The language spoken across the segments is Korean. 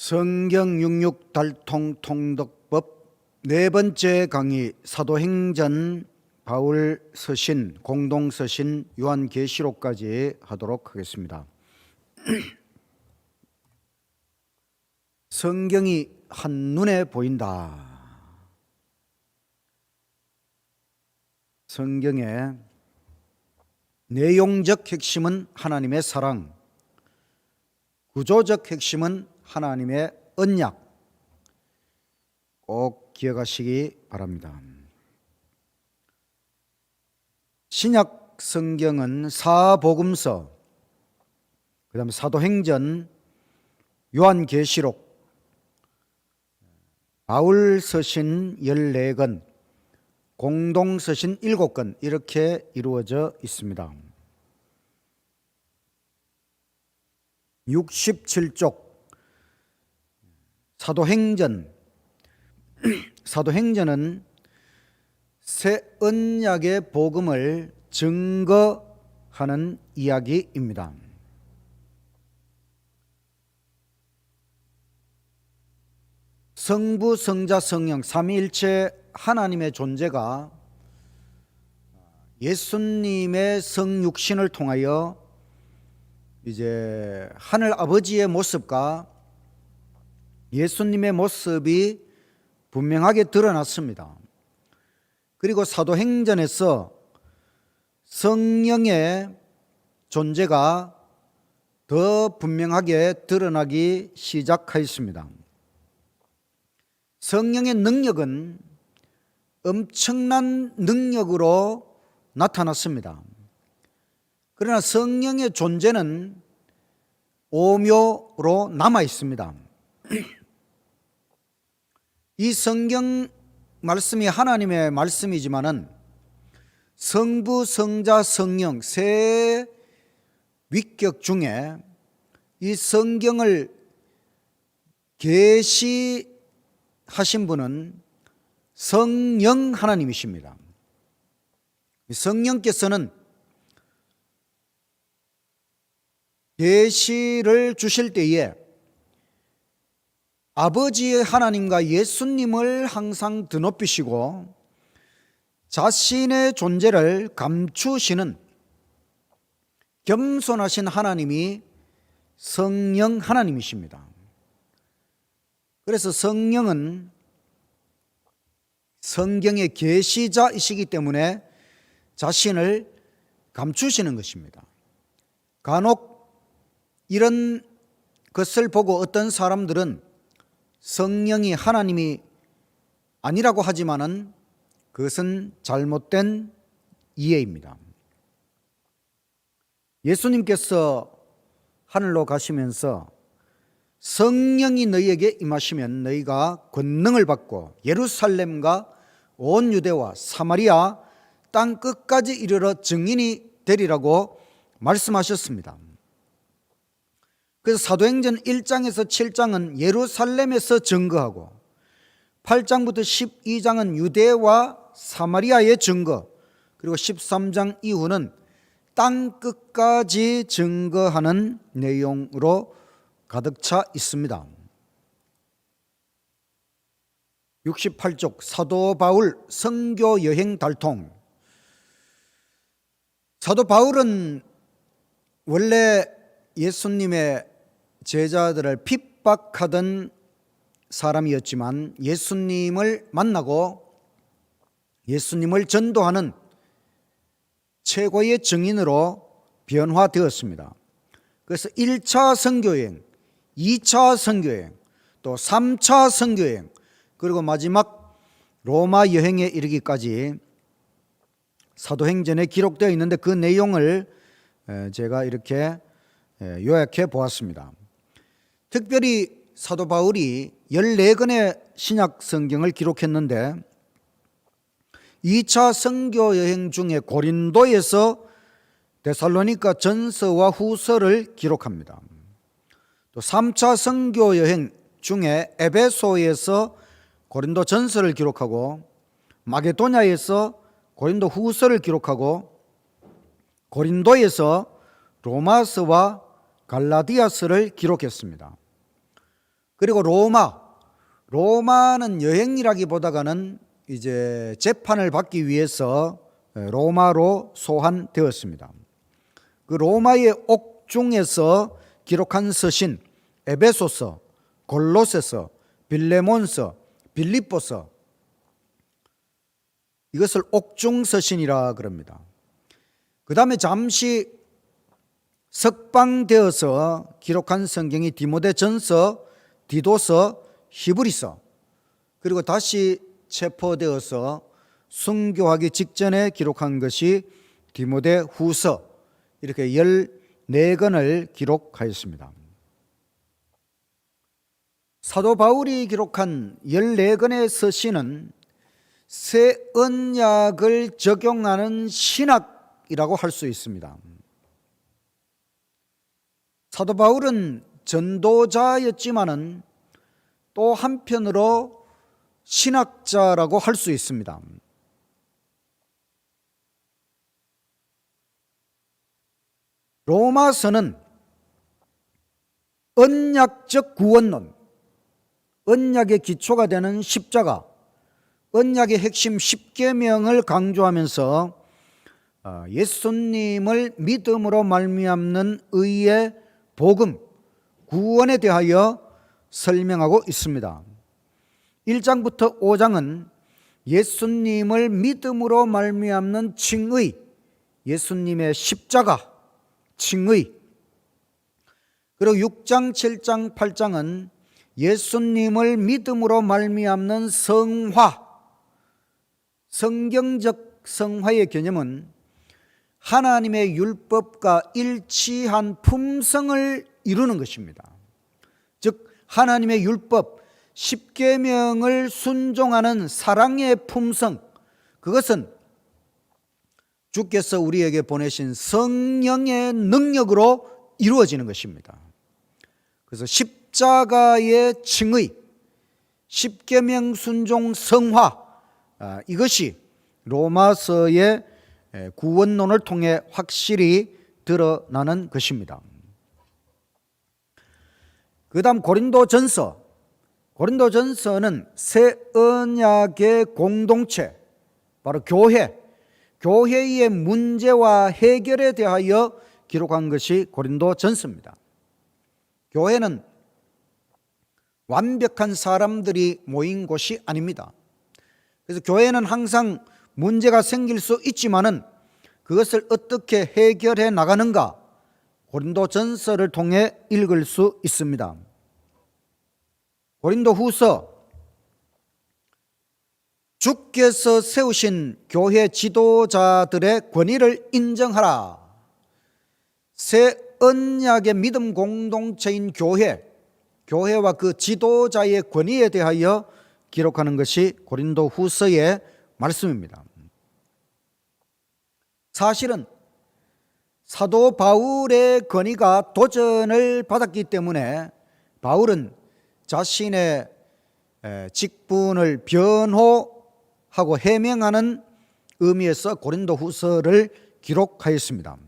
성경 66 달통 통독법 네 번째 강의 사도행전 바울 서신 공동 서신 요한계시록까지 하도록 하겠습니다. 성경이 한눈에 보인다. 성경의 내용적 핵심은 하나님의 사랑, 구조적 핵심은 하나님의 언약, 꼭 기억하시기 바랍니다. 신약 성경은 사복음서, 그 다음에 사도행전, 요한계시록, 바울 서신 14권, 공동 서신 7권 이렇게 이루어져 있습니다. 67쪽 사도행전은 새 언약의 복음을 증거하는 이야기입니다. 성부, 성자, 성령 삼위일체 하나님의 존재가 예수님의 성육신을 통하여 이제 하늘 아버지의 모습과 예수님의 모습이 분명하게 드러났습니다. 그리고 사도행전에서 성령의 존재가 더 분명하게 드러나기 시작하였습니다. 성령의 능력은 엄청난 능력으로 나타났습니다. 그러나 성령의 존재는 오묘로 남아 있습니다. 이 성경 말씀이 하나님의 말씀이지만은 성부, 성자, 성령 세 위격 중에 이 성경을 계시하신 분은 성령 하나님이십니다. 성령께서는 계시를 주실 때에 아버지의 하나님과 예수님을 항상 드높이시고 자신의 존재를 감추시는 겸손하신 하나님이 성령 하나님이십니다. 그래서 성령은 성경의 계시자이시기 때문에 자신을 감추시는 것입니다. 간혹 이런 것을 보고 어떤 사람들은 성령이 하나님이 아니라고 하지만은 그것은 잘못된 이해입니다. 예수님께서 하늘로 가시면서 성령이 너희에게 임하시면 너희가 권능을 받고 예루살렘과 온 유대와 사마리아 땅 끝까지 이르러 증인이 되리라고 말씀하셨습니다. 그래서 사도행전 1장에서 7장은 예루살렘에서 증거하고 8장부터 12장은 유대와 사마리아의 증거, 그리고 13장 이후는 땅 끝까지 증거하는 내용으로 가득 차 있습니다. 68쪽 사도 바울 선교 여행 달통. 사도 바울은 원래 예수님의 제자들을 핍박하던 사람이었지만 예수님을 만나고 예수님을 전도하는 최고의 증인으로 변화되었습니다. 그래서 1차 선교여행, 2차 선교여행, 또 3차 선교여행, 그리고 마지막 로마 여행에 이르기까지 사도행전에 기록되어 있는데 그 내용을 제가 이렇게 요약해 보았습니다. 특별히 사도 바울이 14권의 신약 성경을 기록했는데 2차 선교 여행 중에 고린도에서 데살로니가 전서와 후서를 기록합니다. 또 3차 선교 여행 중에 에베소에서 고린도 전서를 기록하고 마게도냐에서 고린도 후서를 기록하고 고린도에서 로마서와 갈라디아서를 기록했습니다. 그리고 로마는 여행이라기보다는 이제 재판을 받기 위해서 로마로 소환되었습니다. 그 로마의 옥중에서 기록한 서신 에베소서, 골로새서, 빌레몬서, 빌립보서, 이것을 옥중 서신이라 그럽니다. 그 다음에 잠시 석방되어서 기록한 성경이 디모데전서, 디도서, 히브리서, 그리고 다시 체포되어서 순교하기 직전에 기록한 것이 디모데후서, 이렇게 14권을 기록하였습니다. 사도 바울이 기록한 14권의 서신은 새 언약을 적용하는 신학이라고 할 수 있습니다. 사도 바울은 전도자였지만은 또 한편으로 신학자라고 할 수 있습니다. 로마서는 언약적 구원론, 언약의 기초가 되는 십자가, 언약의 핵심 10계명을 강조하면서 예수님을 믿음으로 말미암는 의의 복음, 구원에 대하여 설명하고 있습니다. 1장부터 5장은 예수님을 믿음으로 말미암는 칭의, 예수님의 십자가, 칭의, 그리고 6장, 7장, 8장은 예수님을 믿음으로 말미암는 성화, 성경적 성화의 개념은 하나님의 율법과 일치한 품성을 이루는 것입니다. 즉 하나님의 율법 10계명을 순종하는 사랑의 품성, 그것은 주께서 우리에게 보내신 성령의 능력으로 이루어지는 것입니다. 그래서 십자가의 칭의, 10계명 순종 성화, 이것이 로마서의 구원론을 통해 확실히 드러나는 것입니다. 그 다음 고린도전서는 새 언약의 공동체, 바로 교회의 문제와 해결에 대하여 기록한 것이 고린도전서입니다. 교회는 완벽한 사람들이 모인 곳이 아닙니다. 그래서 교회는 항상 문제가 생길 수 있지만은 그것을 어떻게 해결해 나가는가, 고린도전서를 통해 읽을 수 있습니다. 고린도후서, 주께서 세우신 교회 지도자들의 권위를 인정하라. 새 언약의 믿음 공동체인 교회와 그 지도자의 권위에 대하여 기록하는 것이 고린도후서의 말씀입니다. 사실은 사도 바울의 권위가 도전을 받았기 때문에 바울은 자신의 직분을 변호하고 해명하는 의미에서 고린도후서를 기록하였습니다.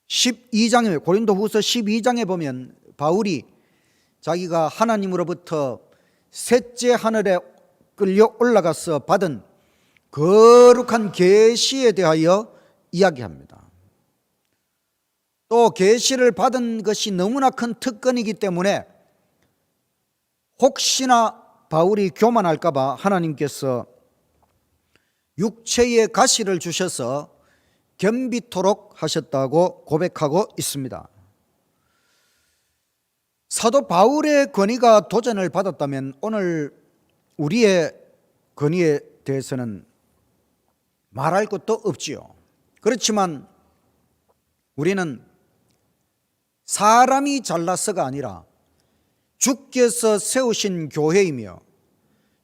12장에, 고린도후서 12장에 보면 바울이 자기가 하나님으로부터 셋째 하늘에 끌려 올라가서 받은 거룩한 계시에 대하여 이야기합니다. 또 계시를 받은 것이 너무나 큰 특권이기 때문에 혹시나 바울이 교만할까 봐 하나님께서 육체의 가시를 주셔서 겸비토록 하셨다고 고백하고 있습니다. 사도 바울의 권위가 도전을 받았다면 오늘 우리의 권위에 대해서는 말할 것도 없지요. 그렇지만 우리는 사람이 잘나서가 아니라 주께서 세우신 교회이며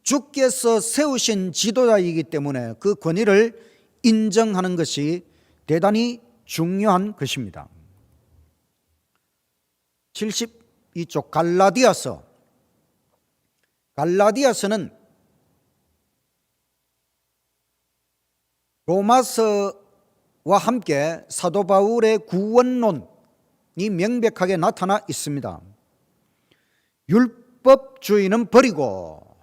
주께서 세우신 지도자이기 때문에 그 권위를 인정하는 것이 대단히 중요한 것입니다. 72쪽 갈라디아서는 로마서와 함께 사도 바울의 구원론이 명백하게 나타나 있습니다. 율법주의는 버리고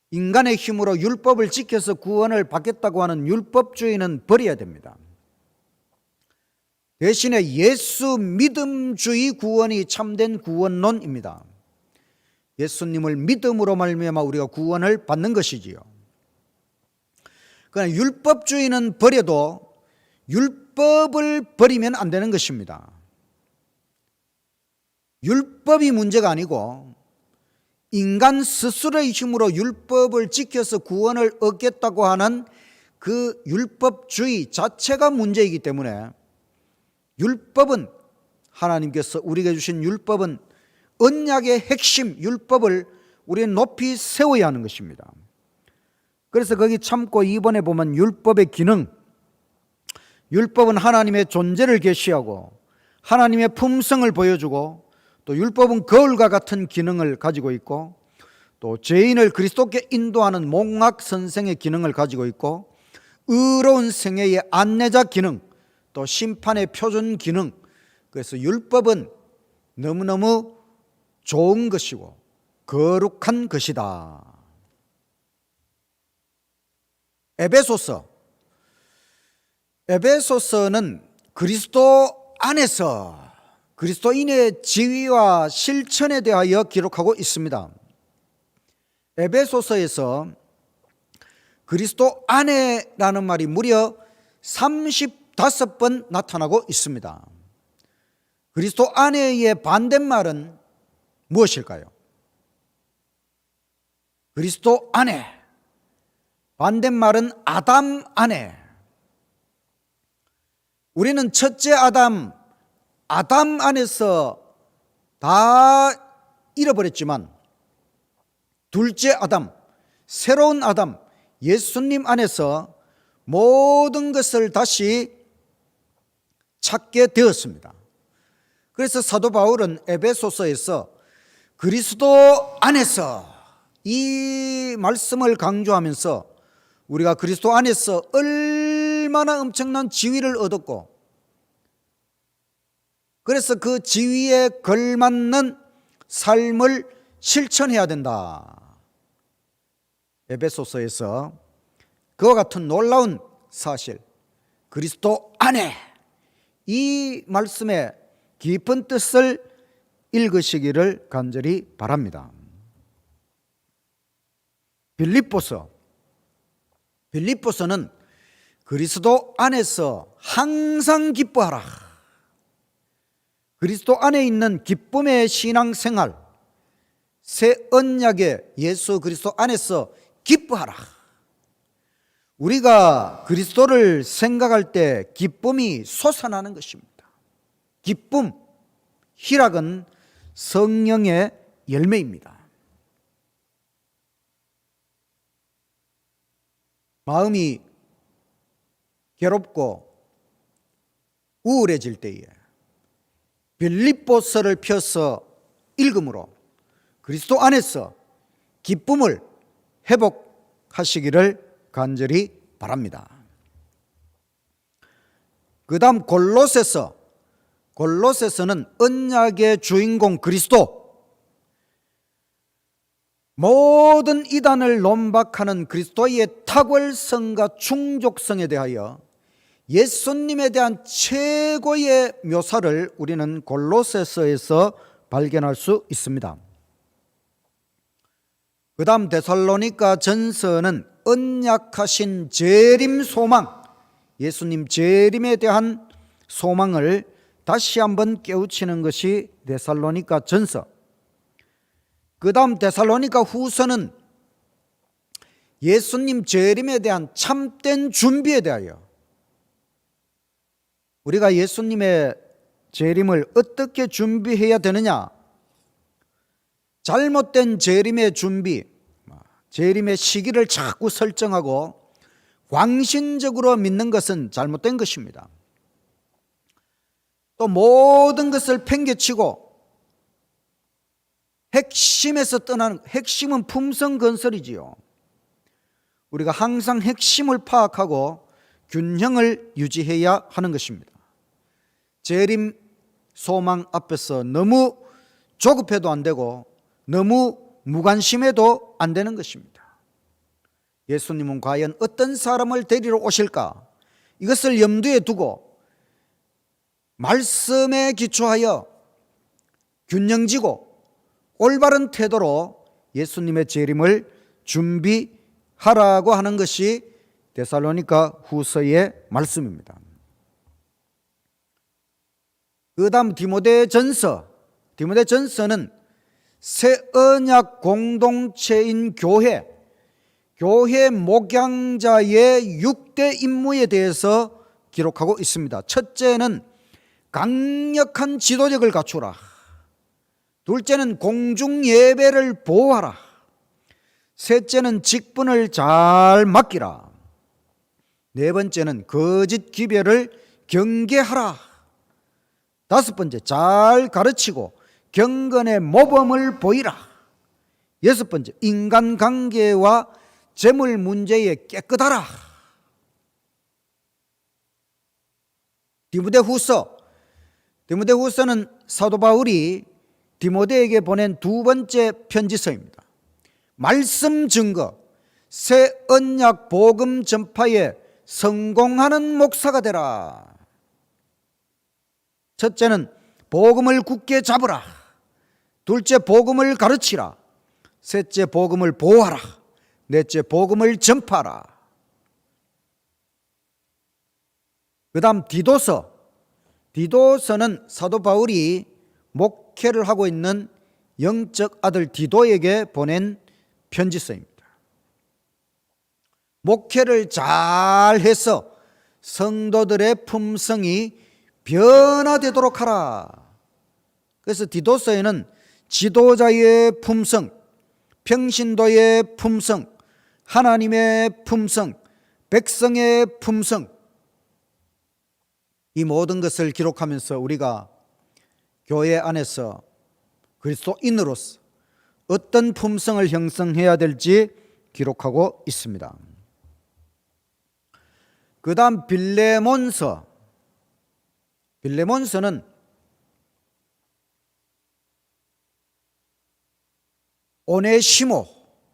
인간의 힘으로 율법을 지켜서 구원을 받겠다고 하는 율법주의는 버려야 됩니다. 대신에 예수 믿음주의 구원이 참된 구원론입니다. 예수님을 믿음으로 말미암아 우리가 구원을 받는 것이지요. 그러나 율법주의는 버려도 율법을 버리면 안 되는 것입니다. 율법이 문제가 아니고 인간 스스로의 힘으로 율법을 지켜서 구원을 얻겠다고 하는 그 율법주의 자체가 문제이기 때문에 율법은, 하나님께서 우리에게 주신 율법은 언약의 핵심 율법을 우리는 높이 세워야 하는 것입니다. 그래서 거기 참고 2번에 보면 율법의 기능, 율법은 하나님의 존재를 계시하고 하나님의 품성을 보여주고 또 율법은 거울과 같은 기능을 가지고 있고 또 죄인을 그리스도께 인도하는 몽학 선생의 기능을 가지고 있고 의로운 생애의 안내자 기능, 또 심판의 표준 기능. 그래서 율법은 너무너무 좋은 것이고 거룩한 것이다. 에베소서는 그리스도 안에서 그리스도인의 지위와 실천에 대하여 기록하고 있습니다. 에베소서에서 그리스도 안에라는 말이 무려 35번 나타나고 있습니다. 그리스도 안에의 반대말은 무엇일까요? 그리스도 안에, 반대말은 아담 안에. 우리는 첫째 아담 안에서 다 잃어버렸지만 둘째 아담, 새로운 아담, 예수님 안에서 모든 것을 다시 찾게 되었습니다. 그래서 사도 바울은 에베소서에서 그리스도 안에서 이 말씀을 강조하면서 우리가 그리스도 안에서 얼마나 엄청난 지위를 얻었고 그래서 그 지위에 걸맞는 삶을 실천해야 된다. 에베소서에서 그와 같은 놀라운 사실, 그리스도 안에, 이 말씀의 깊은 뜻을 읽으시기를 간절히 바랍니다. 빌립보서는 그리스도 안에서 항상 기뻐하라. 그리스도 안에 있는 기쁨의 신앙생활, 새 언약의 예수 그리스도 안에서 기뻐하라. 우리가 그리스도를 생각할 때 기쁨이 솟아나는 것입니다. 기쁨, 희락은 성령의 열매입니다. 마음이 괴롭고 우울해질 때에 빌립보서를 펴서 읽음으로 그리스도 안에서 기쁨을 회복하시기를 간절히 바랍니다. 그 다음 골로새서는 언약의 주인공 그리스도, 모든 이단을 논박하는 그리스도의 탁월성과 충족성에 대하여 예수님에 대한 최고의 묘사를 우리는 골로새서에서 발견할 수 있습니다. 그 다음 데살로니가 전서는 언약하신 재림 소망, 예수님 재림에 대한 소망을 다시 한번 깨우치는 것이 데살로니가 전서. 그 다음 데살로니가 후서는 예수님 재림에 대한 참된 준비에 대하여 우리가 예수님의 재림을 어떻게 준비해야 되느냐, 잘못된 재림의 준비, 재림의 시기를 자꾸 설정하고 광신적으로 믿는 것은 잘못된 것입니다. 또 모든 것을 팽개치고 핵심에서 떠나는, 핵심은 품성 건설이지요. 우리가 항상 핵심을 파악하고 균형을 유지해야 하는 것입니다. 재림 소망 앞에서 너무 조급해도 안 되고 너무 무관심해도 안 되는 것입니다. 예수님은 과연 어떤 사람을 데리러 오실까? 이것을 염두에 두고 말씀에 기초하여 균형지고 올바른 태도로 예수님의 재림을 준비하라고 하는 것이 데살로니가 후서의 말씀입니다. 그 다음 디모데전서는 새 언약 공동체인 교회 목양자의 6대 임무에 대해서 기록하고 있습니다. 첫째는 강력한 지도력을 갖추라. 둘째는 공중 예배를 보호하라. 셋째는 직분을 잘 맡기라. 네 번째는 거짓 기별을 경계하라. 다섯 번째, 잘 가르치고 경건의 모범을 보이라. 여섯 번째, 인간관계와 재물 문제에 깨끗하라. 디모데후서는 사도 바울이 디모데에게 보낸 두 번째 편지서입니다. 말씀 증거, 새 언약 복음 전파에 성공하는 목사가 되라. 첫째는 복음을 굳게 잡으라. 둘째, 복음을 가르치라. 셋째, 복음을 보호하라. 넷째, 복음을 전파하라. 그 다음 디도서는 사도 바울이 목회를 하고 있는 영적 아들 디도에게 보낸 편지서입니다. 목회를 잘해서 성도들의 품성이 변화되도록 하라. 그래서 디도서에는 지도자의 품성, 평신도의 품성, 하나님의 품성, 백성의 품성, 이 모든 것을 기록하면서 우리가 교회 안에서 그리스도인으로서 어떤 품성을 형성해야 될지 기록하고 있습니다. 그 다음 빌레몬서는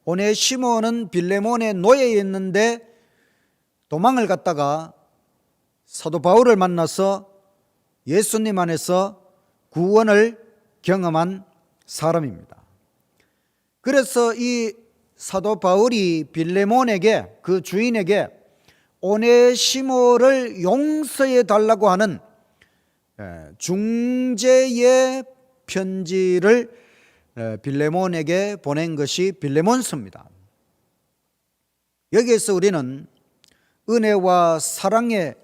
오네시모는 빌레몬의 노예였는데 도망을 갔다가 사도 바울을 만나서 예수님 안에서 구원을 경험한 사람입니다. 그래서 이 사도 바울이 빌레몬에게, 그 주인에게 오네시모를 용서해 달라고 하는 중재의 편지를 빌레몬에게 보낸 것이 빌레몬서입니다. 여기에서 우리는 은혜와 사랑의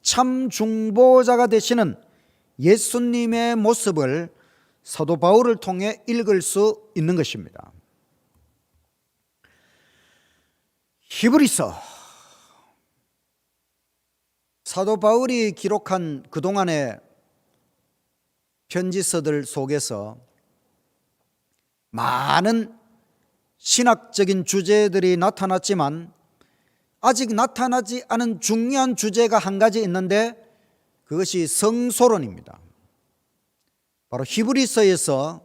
참 중보자가 되시는 예수님의 모습을 사도 바울을 통해 읽을 수 있는 것입니다. 히브리서, 사도 바울이 기록한 그동안의 편지서들 속에서 많은 신학적인 주제들이 나타났지만 아직 나타나지 않은 중요한 주제가 한 가지 있는데 그것이 성소론입니다. 바로 히브리서에서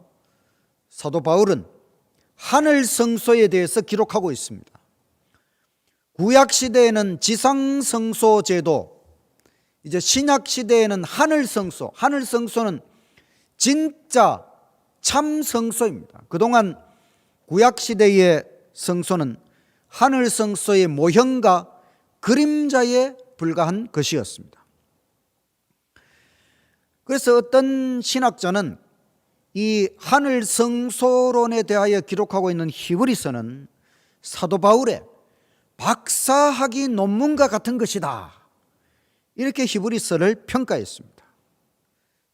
사도 바울은 하늘 성소에 대해서 기록하고 있습니다. 구약 시대에는 지상 성소 제도, 이제 신약 시대에는 하늘 성소, 하늘 성소는 진짜 참 성소입니다. 그동안 구약 시대의 성소는 하늘 성소의 모형과 그림자에 불과한 것이었습니다. 그래서 어떤 신학자는 이 하늘 성소론에 대하여 기록하고 있는 히브리서는 사도 바울의 박사학위 논문과 같은 것이다, 이렇게 히브리서를 평가했습니다.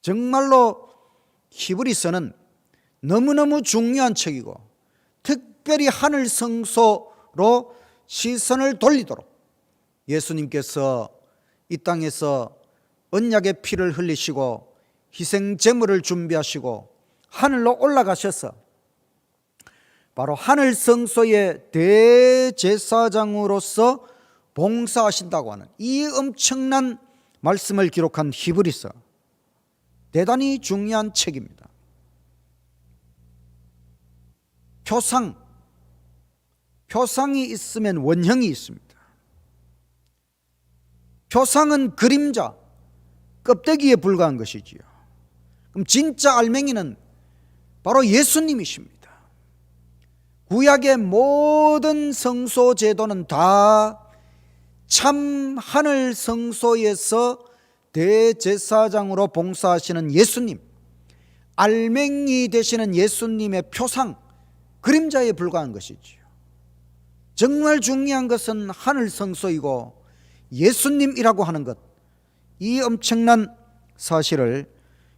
정말로 히브리서는 너무너무 중요한 책이고 특별히 하늘 성소로 시선을 돌리도록 예수님께서 이 땅에서 언약의 피를 흘리시고 희생 제물을 준비하시고 하늘로 올라가셔서 바로 하늘 성소의 대제사장으로서 봉사하신다고 하는 이 엄청난 말씀을 기록한 히브리서, 대단히 중요한 책입니다. 표상이 있으면 원형이 있습니다. 표상은 그림자, 껍데기에 불과한 것이지요. 그럼 진짜 알맹이는 바로 예수님이십니다. 구약의 모든 성소 제도는 다 참 하늘 성소에서 대제사장으로 봉사하시는 예수님, 알맹이 되시는 예수님의 표상, 그림자에 불과한 것이지요. 정말 중요한 것은 하늘 성소이고 예수님이라고 하는 것, 이 엄청난 사실을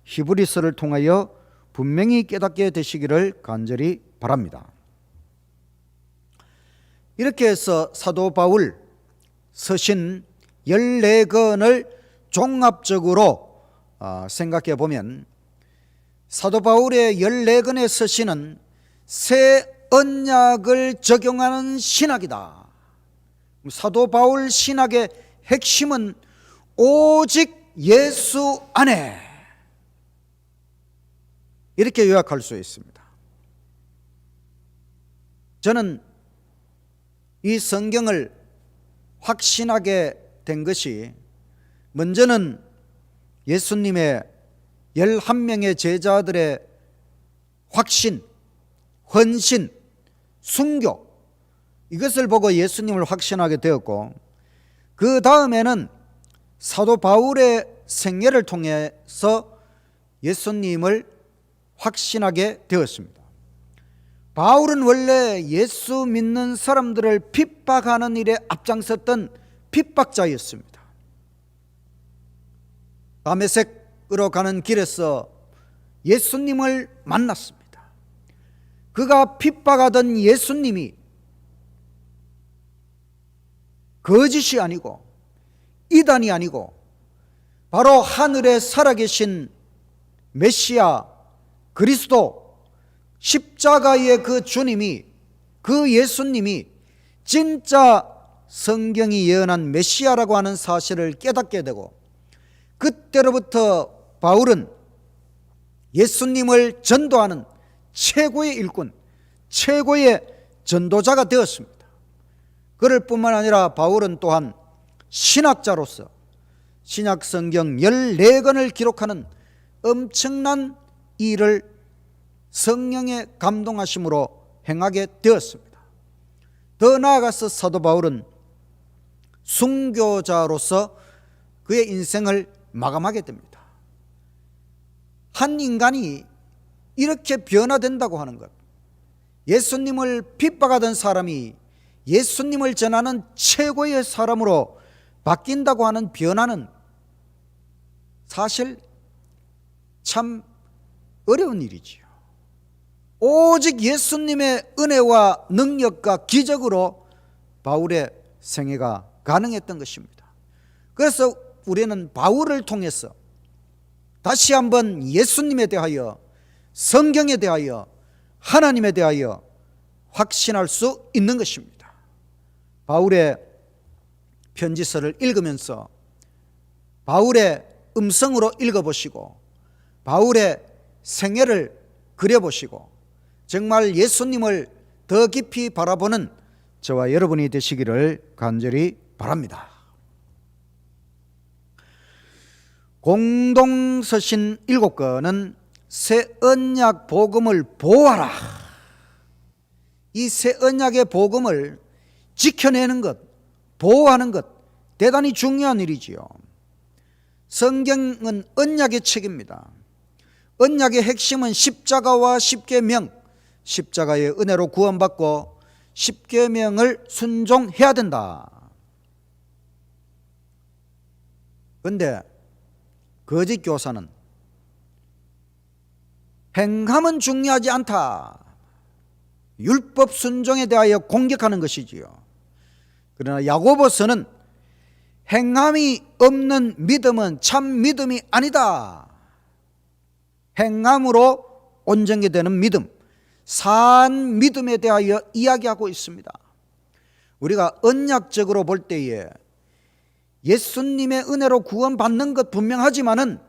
히브리서를 통하여 분명히 깨닫게 되시기를 간절히 바랍니다. 이렇게 해서 사도 바울 서신 14권을 종합적으로 생각해 보면 사도 바울의 14권의 서신은 새 언약을 적용하는 신학이다. 사도 바울 신학의 핵심은 오직 예수 안에, 이렇게 요약할 수 있습니다. 저는 이 성경을 확신하게 된 것이, 먼저는 예수님의 11명의 제자들의 확신, 헌신, 순교, 이것을 보고 예수님을 확신하게 되었고, 그 다음에는 사도 바울의 생애를 통해서 예수님을 확신하게 되었습니다. 바울은 원래 예수 믿는 사람들을 핍박하는 일에 앞장섰던 핍박자였습니다. 다메섹으로 가는 길에서 예수님을 만났습니다. 그가 핍박하던 예수님이 거짓이 아니고 이단이 아니고 바로 하늘에 살아계신 메시아 그리스도, 십자가의 그 주님이, 그 예수님이 진짜 성경이 예언한 메시아라고 하는 사실을 깨닫게 되고, 그때로부터 바울은 예수님을 전도하는 최고의 일꾼, 최고의 전도자가 되었습니다. 그럴 뿐만 아니라 바울은 또한 신학자로서 신약 성경 14권을 기록하는 엄청난 일을 성령의 감동하심으로 행하게 되었습니다. 더 나아가서 사도 바울은 순교자로서 그의 인생을 마감하게 됩니다. 한 인간이 이렇게 변화된다고 하는 것, 예수님을 핍박하던 사람이 예수님을 전하는 최고의 사람으로 바뀐다고 하는 변화는 사실 참 어려운 일이지요. 오직 예수님의 은혜와 능력과 기적으로 바울의 생애가 가능했던 것입니다. 그래서 우리는 바울을 통해서 다시 한번 예수님에 대하여, 성경에 대하여, 하나님에 대하여 확신할 수 있는 것입니다. 바울의 편지서를 읽으면서 바울의 음성으로 읽어보시고 바울의 생애를 그려보시고 정말 예수님을 더 깊이 바라보는 저와 여러분이 되시기를 간절히 바랍니다. 공동서신 7권은 새 언약 복음을 보호하라. 이 새 언약의 복음을 지켜내는 것, 보호하는 것, 대단히 중요한 일이지요. 성경은 언약의 책입니다. 언약의 핵심은 십자가와 십계명, 십자가의 은혜로 구원받고 십계명을 순종해야 된다. 그런데 거짓 교사는 행함은 중요하지 않다, 율법 순종에 대하여 공격하는 것이지요. 그러나 야고보서는 행함이 없는 믿음은 참 믿음이 아니다. 행함으로 온전히 되는 믿음, 산 믿음에 대하여 이야기하고 있습니다. 우리가 언약적으로 볼 때에 예수님의 은혜로 구원받는 것 분명하지만은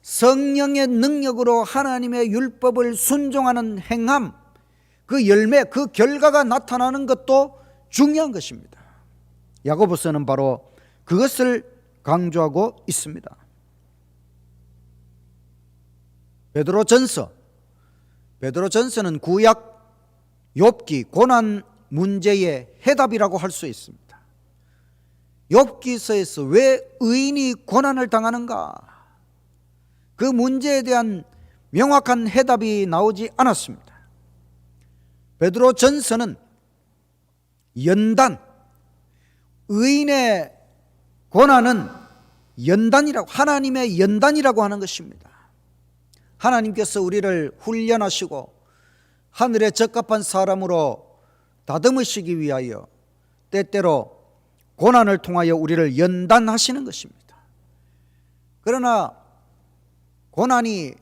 성령의 능력으로 하나님의 율법을 순종하는 행함, 그 열매, 그 결과가 나타나는 것도 중요한 것입니다. 야고보서는 바로 그것을 강조하고 있습니다. 베드로전서는 구약 욥기 고난 문제의 해답이라고 할 수 있습니다. 욥기서에서 왜 의인이 고난을 당하는가? 그 문제에 대한 명확한 해답이 나오지 않았습니다. 베드로전서는 연단, 의인의 고난은 연단이라고, 하나님의 연단이라고 하는 것입니다. 하나님께서 우리를 훈련하시고 하늘에 적합한 사람으로 다듬으시기 위하여 때때로 고난을 통하여 우리를 연단하시는 것입니다. 그러나 고난이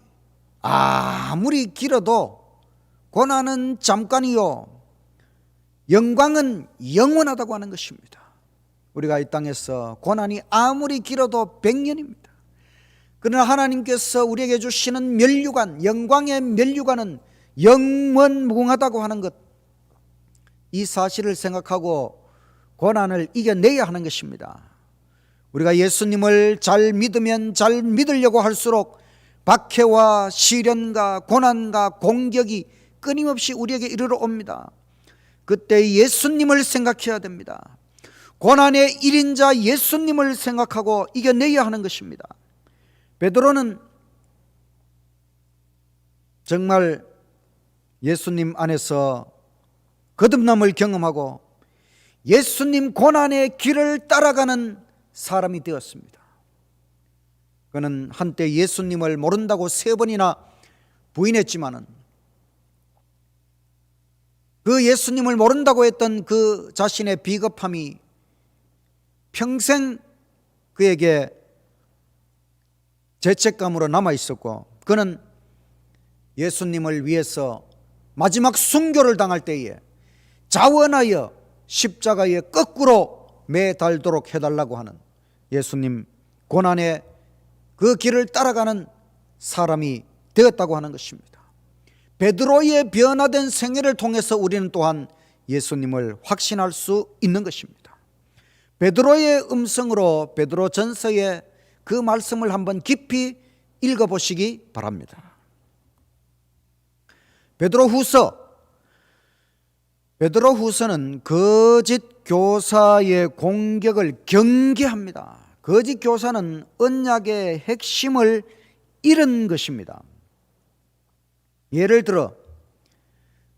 아무리 길어도 고난은 잠깐이요 영광은 영원하다고 하는 것입니다. 우리가 이 땅에서 고난이 아무리 길어도 100년입니다. 그러나 하나님께서 우리에게 주시는 면류관, 영광의 면류관은 영원무궁하다고 하는 것, 이 사실을 생각하고 고난을 이겨내야 하는 것입니다. 우리가 예수님을 잘 믿으면 잘 믿으려고 할수록 박해와 시련과 고난과 공격이 끊임없이 우리에게 이르러 옵니다. 그때 예수님을 생각해야 됩니다. 고난의 1인자 예수님을 생각하고 이겨내야 하는 것입니다. 베드로는 정말 예수님 안에서 거듭남을 경험하고 예수님 고난의 길을 따라가는 사람이 되었습니다. 그는 한때 예수님을 모른다고 3번이나 부인했지만은 그 예수님을 모른다고 했던 그 자신의 비겁함이 평생 그에게 죄책감으로 남아 있었고, 그는 예수님을 위해서 마지막 순교를 당할 때에 자원하여 십자가에 거꾸로 매달도록 해달라고 하는 예수님 고난의 그 길을 따라가는 사람이 되었다고 하는 것입니다. 베드로의 변화된 생애를 통해서 우리는 또한 예수님을 확신할 수 있는 것입니다. 베드로의 음성으로 베드로전서의 그 말씀을 한번 깊이 읽어보시기 바랍니다. 베드로후서는 거짓 교사의 공격을 경계합니다. 거짓 교사는 언약의 핵심을 잃은 것입니다. 예를 들어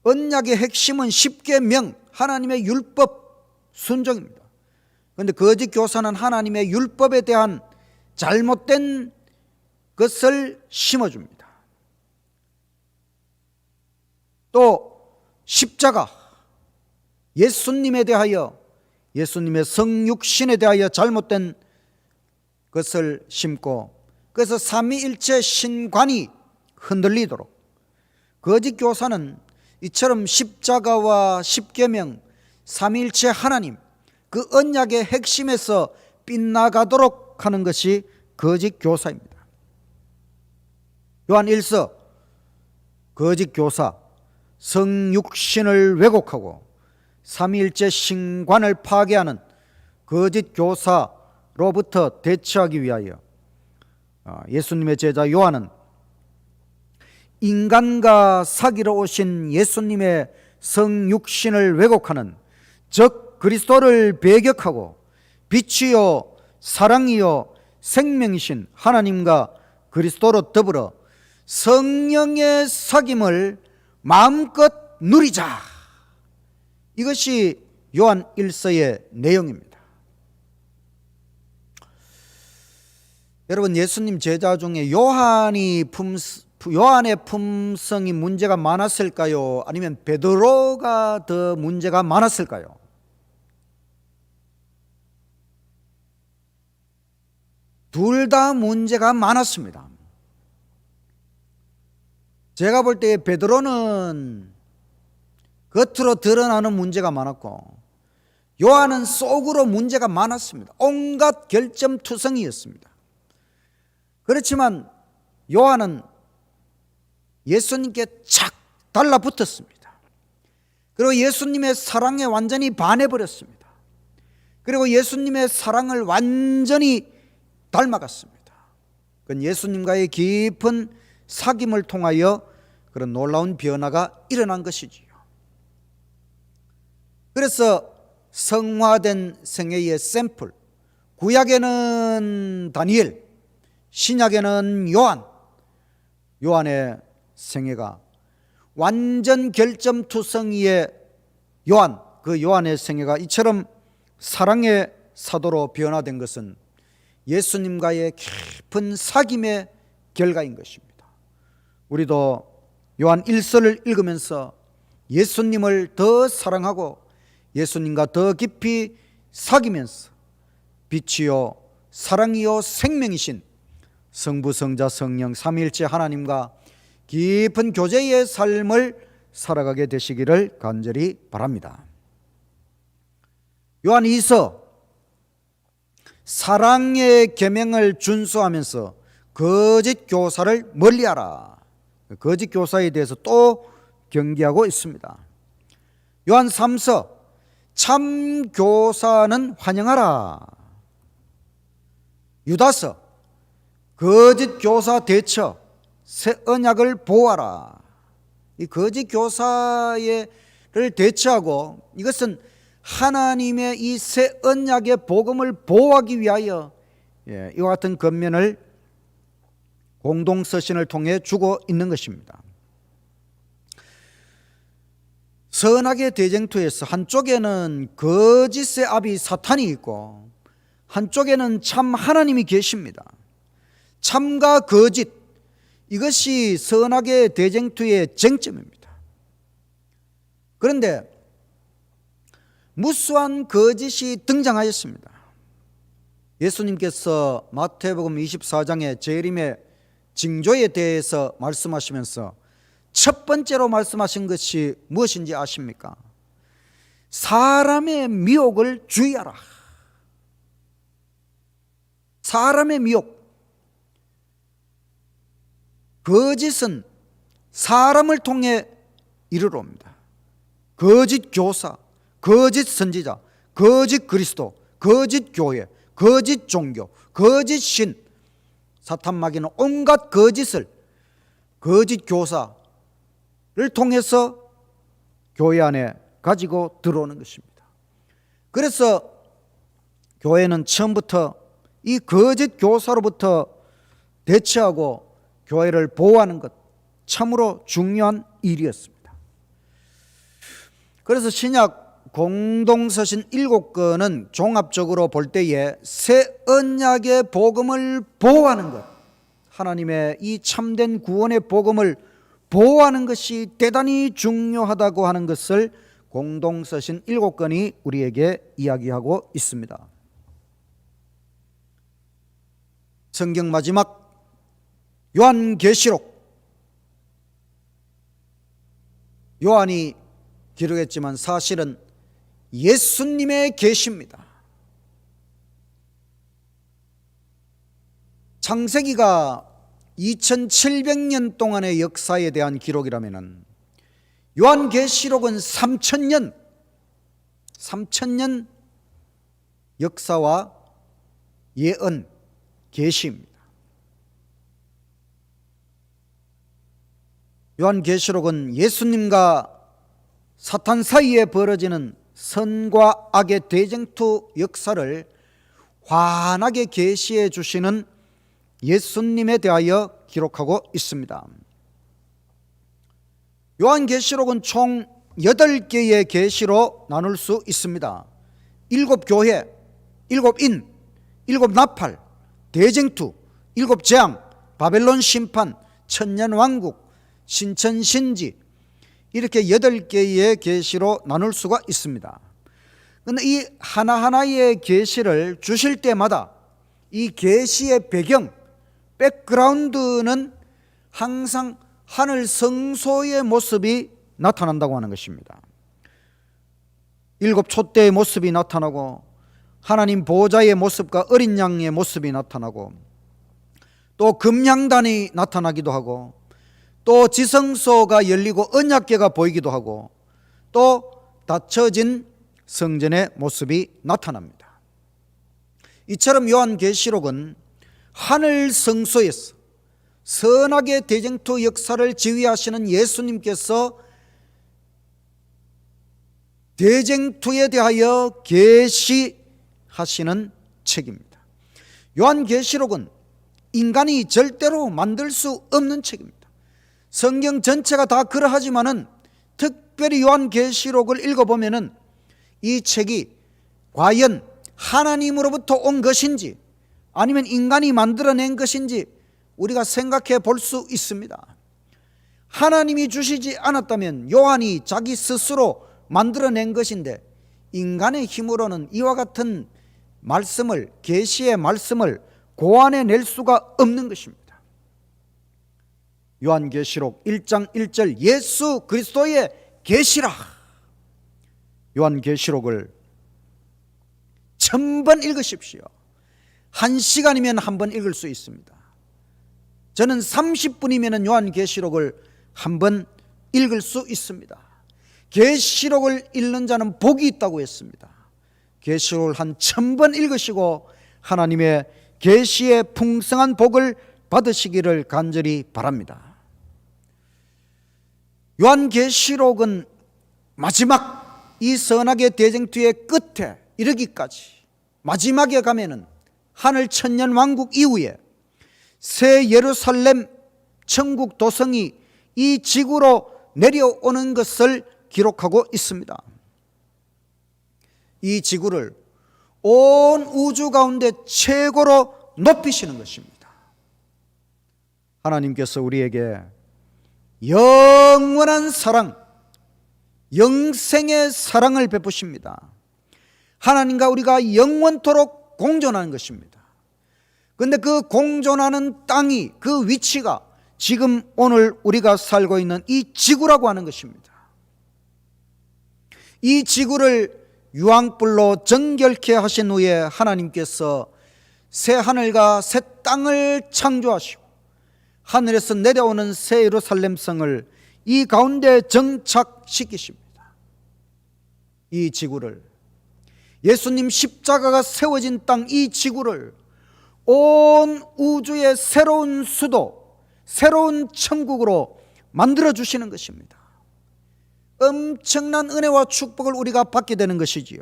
언약의 핵심은 십계명, 하나님의 율법 순종입니다. 그런데 거짓 교사는 하나님의 율법에 대한 잘못된 것을 심어줍니다. 또 십자가, 예수님에 대하여, 예수님의 성육신에 대하여 잘못된 것을 심고, 그래서 삼위일체 신관이 흔들리도록, 거짓 교사는 이처럼 십자가와 십계명, 삼위일체 하나님, 그 언약의 핵심에서 빗나가도록 하는 것이 거짓 교사입니다. 요한 1서, 거짓 교사, 성육신을 왜곡하고 삼위일체 신관을 파괴하는 거짓 교사로부터 대처하기 위하여 예수님의 제자 요한은 인간과 사귀러 오신 예수님의 성육신을 왜곡하는 적 그리스도를 배격하고 빛이요 사랑이요 생명이신 하나님과 그리스도로 더불어 성령의 사귐을 마음껏 누리자, 이것이 요한 1서의 내용입니다. 여러분, 예수님 제자 중에 요한의 품성이 문제가 많았을까요? 아니면 베드로가 더 문제가 많았을까요? 둘 다 문제가 많았습니다. 제가 볼 때 베드로는 겉으로 드러나는 문제가 많았고 요한은 속으로 문제가 많았습니다. 온갖 결점투성이였습니다. 그렇지만 요한은 예수님께 착 달라붙었습니다. 그리고 예수님의 사랑에 완전히 반해버렸습니다. 그리고 예수님의 사랑을 완전히 닮아갔습니다. 그건 예수님과의 깊은 사귐을 통하여 그런 놀라운 변화가 일어난 것이지요. 그래서 성화된 생애의 샘플, 구약에는 다니엘, 신약에는 요한의 생애가 완전 결점투성이의 요한, 그 요한의 생애가 이처럼 사랑의 사도로 변화된 것은 예수님과의 깊은 사귐의 결과인 것입니다. 우리도 요한 1서를 읽으면서 예수님을 더 사랑하고 예수님과 더 깊이 사귀면서 빛이요 사랑이요 생명이신 성부 성자 성령 삼위일체 하나님과 깊은 교제의 삶을 살아가게 되시기를 간절히 바랍니다. 요한 2서 사랑의 계명을 준수하면서 거짓 교사를 멀리하라. 거짓 교사에 대해서 또 경계하고 있습니다. 요한 3서 참 교사는 환영하라. 유다서 거짓 교사 대처 새 언약을 보호하라. 이 거짓 교사를 대처하고 이것은 하나님의 이 새 언약의 복음을 보호하기 위하여 이와 같은 권면을 공동서신을 통해 주고 있는 것입니다. 선악의 대쟁투에서 한쪽에는 거짓의 아비 사탄이 있고 한쪽에는 참 하나님이 계십니다. 참과 거짓, 이것이 선악의 대쟁투의 쟁점입니다. 그런데 무수한 거짓이 등장하였습니다. 예수님께서 마태복음 24장의 재림의 징조에 대해서 말씀하시면서 첫 번째로 말씀하신 것이 무엇인지 아십니까? 사람의 미혹을 주의하라. 사람의 미혹. 거짓은 사람을 통해 이르러 옵니다. 거짓 교사, 거짓 선지자, 거짓 그리스도, 거짓 교회, 거짓 종교, 거짓 신, 사탄 마귀는 온갖 거짓을 거짓 교사를 통해서 교회 안에 가지고 들어오는 것입니다. 그래서 교회는 처음부터 이 거짓 교사로부터 대처하고 교회를 보호하는 것 참으로 중요한 일이었습니다. 그래서 신약 공동서신 7권은 종합적으로 볼 때에 새 언약의 복음을 보호하는 것, 하나님의 이 참된 구원의 복음을 보호하는 것이 대단히 중요하다고 하는 것을 공동서신 7권이 우리에게 이야기하고 있습니다. 성경 마지막 요한계시록, 요한이 기록했지만 사실은 예수님의 계시입니다. 창세기가 2700년 동안의 역사에 대한 기록이라면 요한계시록은 3000년 역사와 예언, 계시입니다. 요한계시록은 예수님과 사탄 사이에 벌어지는 선과 악의 대쟁투 역사를 환하게 계시해 주시는 예수님에 대하여 기록하고 있습니다. 요한계시록은 총 8개의 계시로 나눌 수 있습니다. 7교회, 7인, 7나팔, 대쟁투, 7재앙, 바벨론 심판, 천년왕국, 신천신지, 이렇게 8개의 계시로 나눌 수가 있습니다. 그런데 이 하나하나의 계시를 주실 때마다 이 계시의 배경, 백그라운드는 항상 하늘 성소의 모습이 나타난다고 하는 것입니다. 7 촛대의 모습이 나타나고 하나님 보좌의 모습과 어린 양의 모습이 나타나고 또 금향단이 나타나기도 하고 또 지성소가 열리고 언약궤가 보이기도 하고 또 닫혀진 성전의 모습이 나타납니다. 이처럼 요한계시록은 하늘 성소에서 선악의 대쟁투 역사를 지휘하시는 예수님께서 대쟁투에 대하여 계시하시는 책입니다. 요한계시록은 인간이 절대로 만들 수 없는 책입니다. 성경 전체가 다 그러하지만은 특별히 요한계시록을 읽어보면은 이 책이 과연 하나님으로부터 온 것인지 아니면 인간이 만들어낸 것인지 우리가 생각해 볼 수 있습니다. 하나님이 주시지 않았다면 요한이 자기 스스로 만들어낸 것인데 인간의 힘으로는 이와 같은 말씀을, 계시의 말씀을 고안해낼 수가 없는 것입니다. 요한계시록 1장 1절 예수 그리스도의 계시라. 요한계시록을 1000번 읽으십시오. 1시간이면 한 번 읽을 수 있습니다. 저는 30분이면 요한계시록을 한 번 읽을 수 있습니다. 계시록을 읽는 자는 복이 있다고 했습니다. 계시록을 한 1000번 읽으시고 하나님의 계시의 풍성한 복을 받으시기를 간절히 바랍니다. 요한계시록은 마지막 이 선악의 대쟁투의 끝에 이르기까지 마지막에 가면은 하늘 천년 왕국 이후에 새 예루살렘 천국 도성이 이 지구로 내려오는 것을 기록하고 있습니다. 이 지구를 온 우주 가운데 최고로 높이시는 것입니다. 하나님께서 우리에게 영원한 사랑, 영생의 사랑을 베푸십니다. 하나님과 우리가 영원토록 공존하는 것입니다. 그런데 그 공존하는 땅이, 그 위치가 지금 오늘 우리가 살고 있는 이 지구라고 하는 것입니다. 이 지구를 유황불로 정결케 하신 후에 하나님께서 새 하늘과 새 땅을 창조하시고 하늘에서 내려오는 새 예루살렘 성을 이 가운데 정착시키십니다. 이 지구를, 예수님 십자가가 세워진 땅 이 지구를 온 우주의 새로운 수도, 새로운 천국으로 만들어 주시는 것입니다. 엄청난 은혜와 축복을 우리가 받게 되는 것이지요.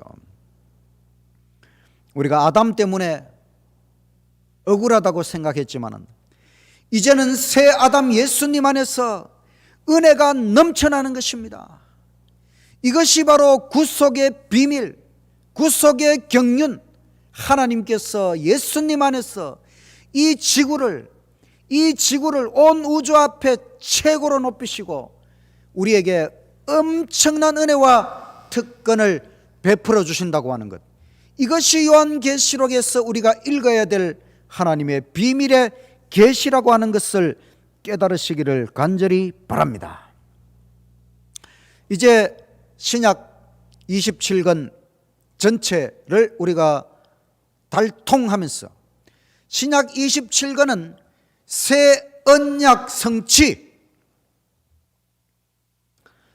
우리가 아담 때문에 억울하다고 생각했지만 이제는 새 아담 예수님 안에서 은혜가 넘쳐나는 것입니다. 이것이 바로 구속의 비밀, 구속의 경륜. 하나님께서 예수님 안에서 이 지구를 온 우주 앞에 최고로 높이시고 우리에게 엄청난 은혜와 특권을 베풀어 주신다고 하는 것, 이것이 요한계시록에서 우리가 읽어야 될 하나님의 비밀의 계시라고 하는 것을 깨달으시기를 간절히 바랍니다. 이제 신약 27권 전체를 우리가 달통하면서 신약 27권은 새 언약 성취,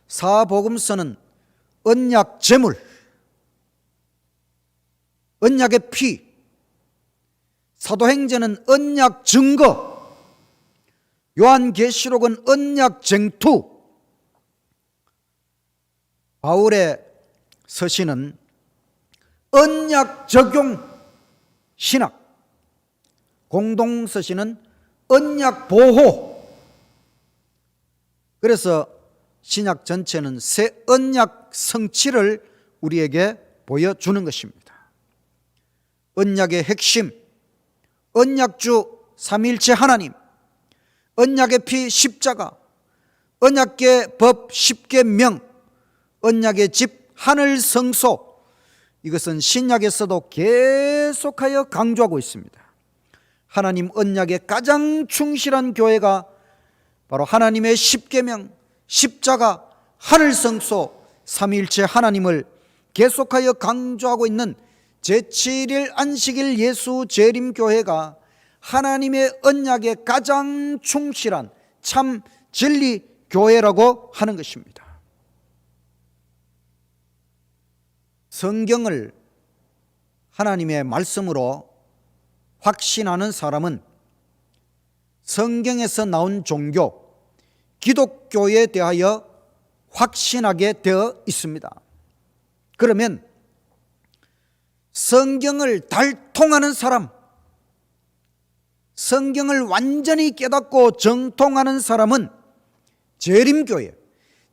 사복음서는 언약 제물, 언약의 피, 사도행전은 언약 증거, 요한계시록은 언약 쟁투, 바울의 서신은 언약 적용 신학, 공동서신은 언약 보호. 그래서 신약 전체는 새 언약 성취를 우리에게 보여주는 것입니다. 언약의 핵심, 언약주 삼위일체 하나님, 언약의 피 십자가, 언약의 법 십계명, 언약의 집 하늘 성소, 이것은 신약에서도 계속하여 강조하고 있습니다. 하나님 언약의 가장 충실한 교회가 바로 하나님의 십계명, 십자가, 하늘 성소, 삼위일체 하나님을 계속하여 강조하고 있는 제7일 안식일 예수 재림교회가 하나님의 언약에 가장 충실한 참 진리 교회라고 하는 것입니다. 성경을 하나님의 말씀으로 확신하는 사람은 성경에서 나온 종교, 기독교에 대하여 확신하게 되어 있습니다. 그러면 성경을 달통하는 사람, 성경을 완전히 깨닫고 정통하는 사람은 재림교회,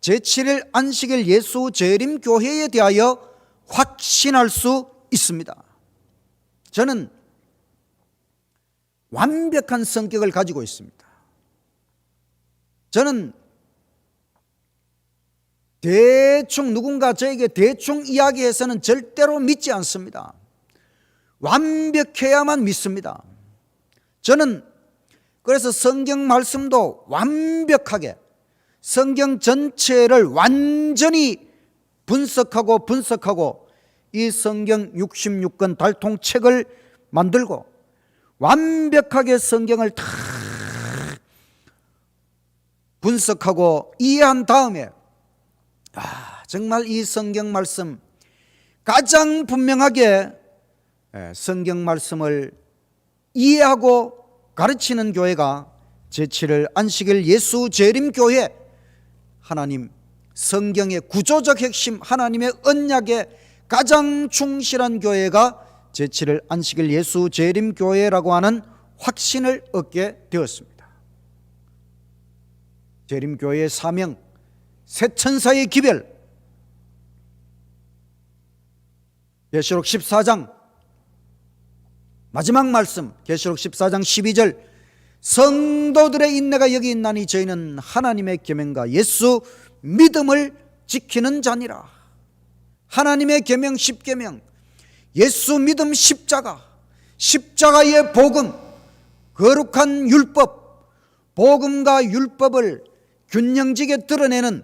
제7일 안식일 예수 재림교회에 대하여 확신할 수 있습니다. 저는 완벽한 성격을 가지고 있습니다. 저는 대충 누군가 저에게 대충 이야기해서는 절대로 믿지 않습니다. 완벽해야만 믿습니다. 저는 그래서 성경 말씀도 완벽하게 성경 전체를 완전히 분석하고 이 성경 66권 달통책을 만들고 완벽하게 성경을 다 분석하고 이해한 다음에 정말 이 성경 말씀 가장 분명하게 성경 말씀을 이해하고 가르치는 교회가 제7일 안식일 예수 재림교회, 하나님 성경의 구조적 핵심 하나님의 언약에 가장 충실한 교회가 제7일 안식일 예수 재림교회라고 하는 확신을 얻게 되었습니다. 재림교회의 사명, 새 천사의 기별, 계시록 14장 마지막 말씀, 계시록 14장 12절, 성도들의 인내가 여기 있나니 저희는 하나님의 계명과 예수 믿음을 지키는 자니라. 하나님의 계명 10계명, 예수 믿음 십자가, 십자가의 복음, 거룩한 율법, 복음과 율법을 균형지게 드러내는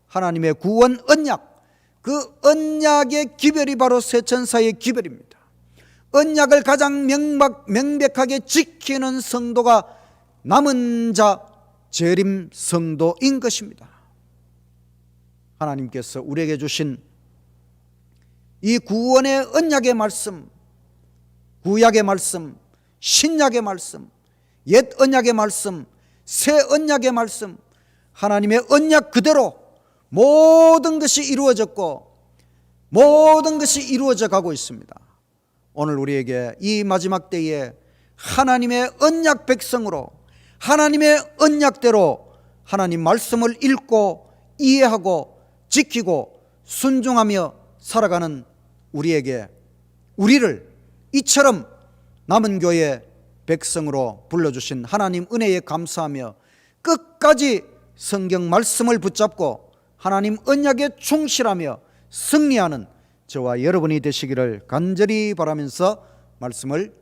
하나님의 구원 언약, 그 언약의 기별이 바로 새 천사의 기별입니다. 언약을 가장 명백하게 지키는 성도가 남은 자 재림 성도인 것입니다. 하나님께서 우리에게 주신 이 구원의 언약의 말씀, 구약의 말씀, 신약의 말씀, 옛 언약의 말씀, 새 언약의 말씀, 하나님의 언약 그대로 모든 것이 이루어졌고 모든 것이 이루어져 가고 있습니다. 오늘 우리에게 이 마지막 때에 하나님의 언약 백성으로 하나님의 언약대로 하나님 말씀을 읽고 이해하고 지키고 순종하며 살아가는 우리를 이처럼 남은 교회 백성으로 불러주신 하나님 은혜에 감사하며 끝까지 성경 말씀을 붙잡고 하나님 언약에 충실하며 승리하는 저와 여러분이 되시기를 간절히 바라면서 말씀을